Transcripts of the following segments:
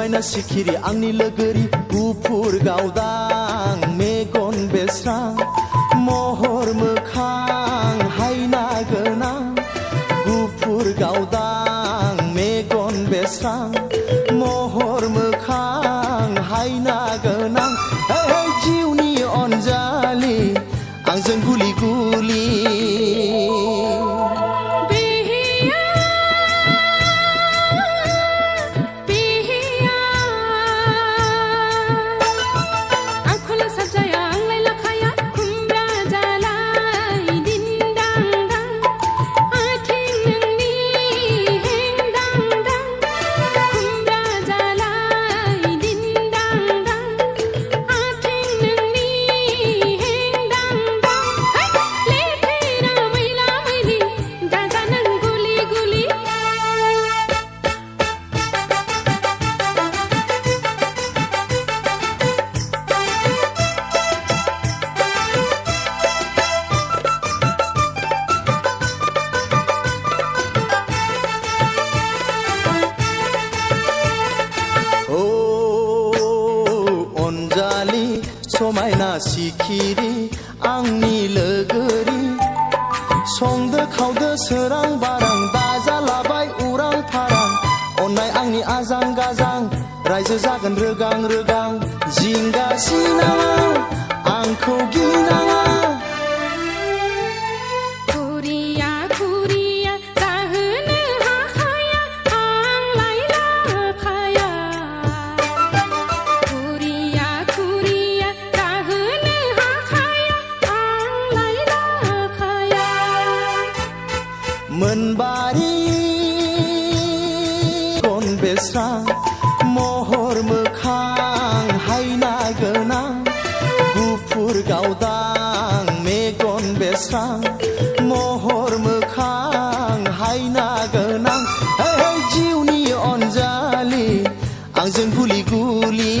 समायना सिखिरि आंनि लोगोरि गुफुर गावदां मेगन बेस्रां महर मोखां हायना गोनां गुफुर गावदां मेगन बेस्रां महर मोखां हायना गोनां जिउनि अनजालि आंजों गुलि गुलि समायना सिखिरि आंनि लोगोरि संदो खावदो सोरां बारां दाजालाबाय उरां फारां अननाय आंनि आजां गाजां रायजो जागोन रोगां रोगां जिंगा सिनाङा आंखौ गिनाङा मोनबारि गन बेस्रां महर मोखां हायना गोनां गुफुर गावदां मेगन बेस्रां महर मोखां हायना गोनां जिउनि अनजालि आंजों गुलि गुलि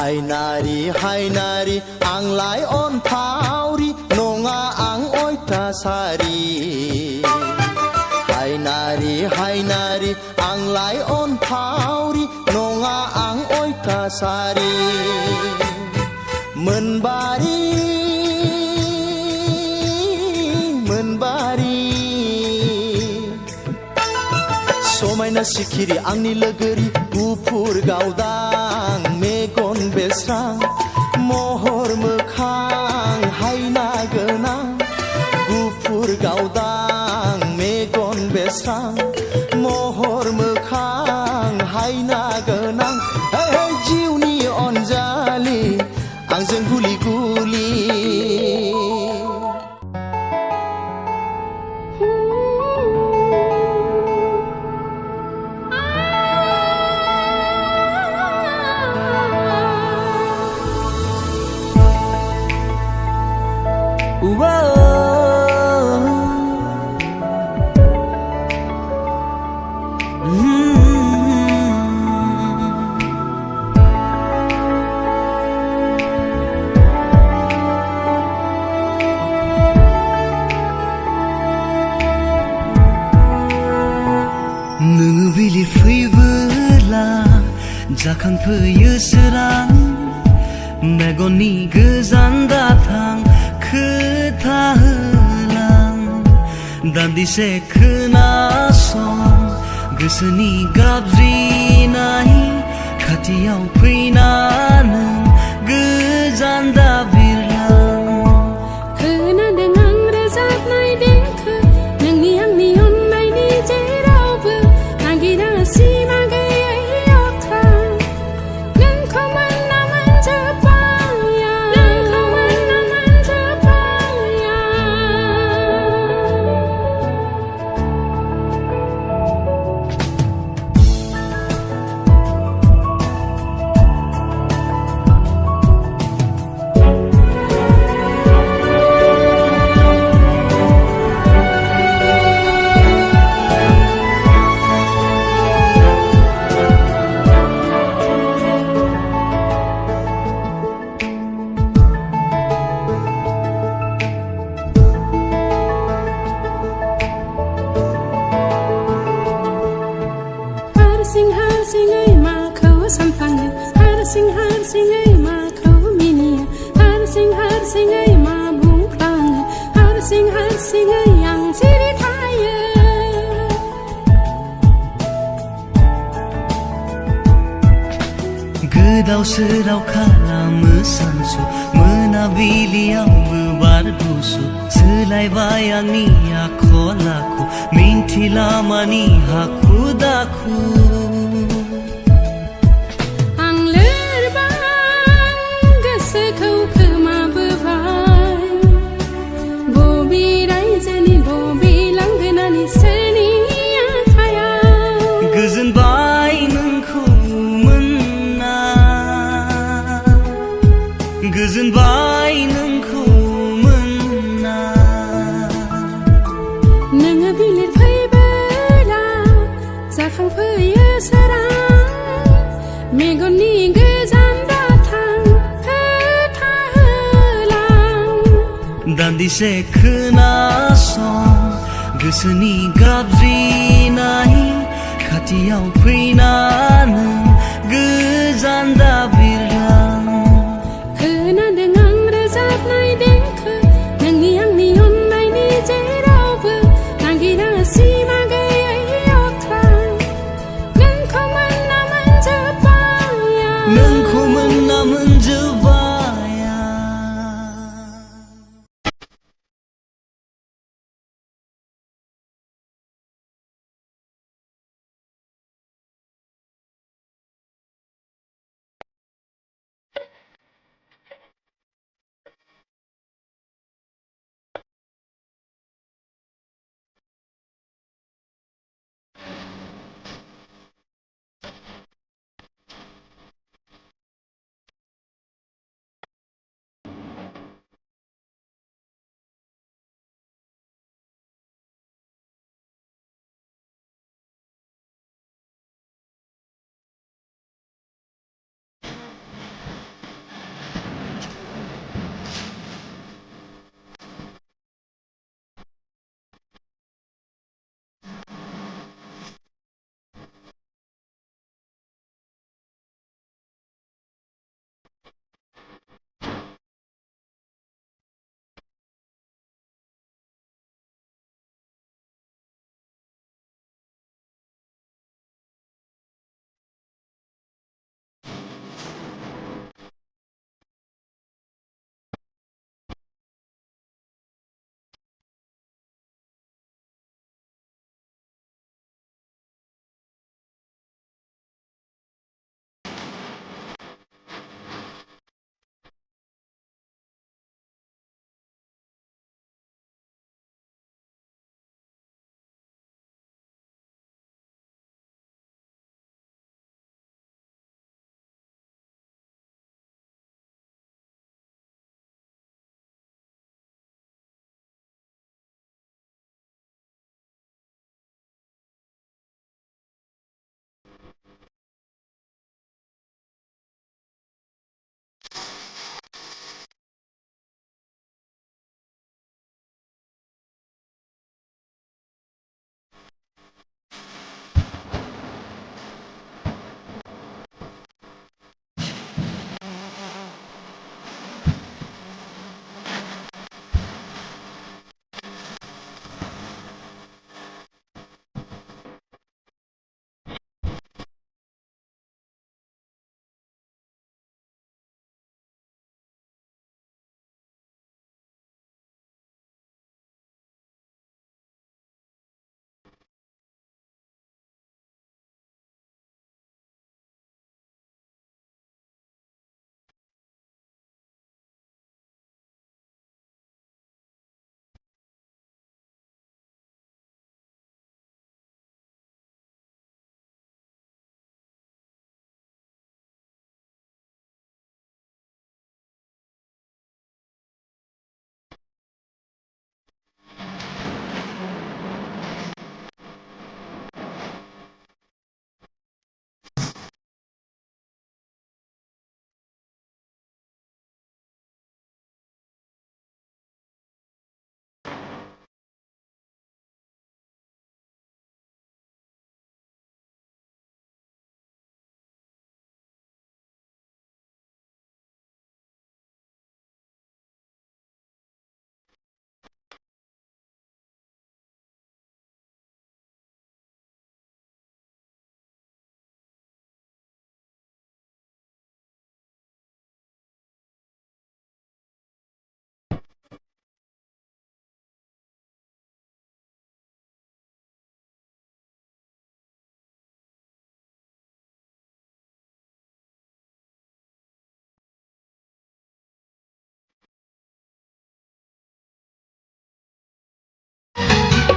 हायनारि हायनारि आंलाय अनफावरि नङा आं अयथासारि हायनारि हायनारि आंलाय अनफावरि नङा आं अयथासारि मोनबारि मोनबारि समायना सिखिरि आंनि लोगोरि गुफुर गावदां मेगन बेस्रां महर मोखां हायना गोनां गुफुर गावदां मेगन बेस्रां महर मोखां हायना गोनां जिउनि अनजालि आंजों गुलि गुलि मोनाबिलि फैबोला जाखांफैयो सोरां मेगननि गोजान दाथां खोथा होलां दान्दिसे खोनासं गोसोनि गाबज्रिनाय खाथियाव फैना नों गोजान दाबिरलां खोनादों आं रोजाबनाय देंखो नोंनि आंनि अननायनि जेरावबो नागिरा सिमा गैयै अख्रां नोंखौ मोनना मोनजोब्बाय नोंखौ मोनना मोनजोब्बाय हारसिङै माखौ सानफ्लाङो हारसिङै माखौ मिनियो हारसिङै मा बुंफ्लाङो हारसिङै आं सिरि थायो गोदाव सोराव खालामो सानसु मोनाबिलियावबो बार गुसु सोलायबाय आंनि आखल आखु मिन्थिला मानि हाखु दाखु आं लोरबां गोसोखौ खोमाबोबाय बबे रायजोनि बबे लांगोनानि सोरनि आखायाव गोजोनबाय नोंखौ मोनना गोजोनबाय नोंखौ मोनना नोङो बिलिर फैबोला जाखांफैयो सोरां मेगननि गोजान दाथां खोथा होलां दान्दिसे खोनासं गोसोनि गाबज्रिनाय खाथियाव फैना नों गोजान दाबिरलां खोनादों आं रोजाबनाय देंखो नोंनि आंनि अननायनि जेरावबो नागिरा सिमा गैयै अख्रां नोंखौ मोनना मोनजोब्बाय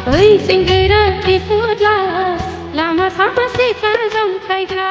ओइ सेंग्रा देफुला लामा सामा सेखा जंखायग्रा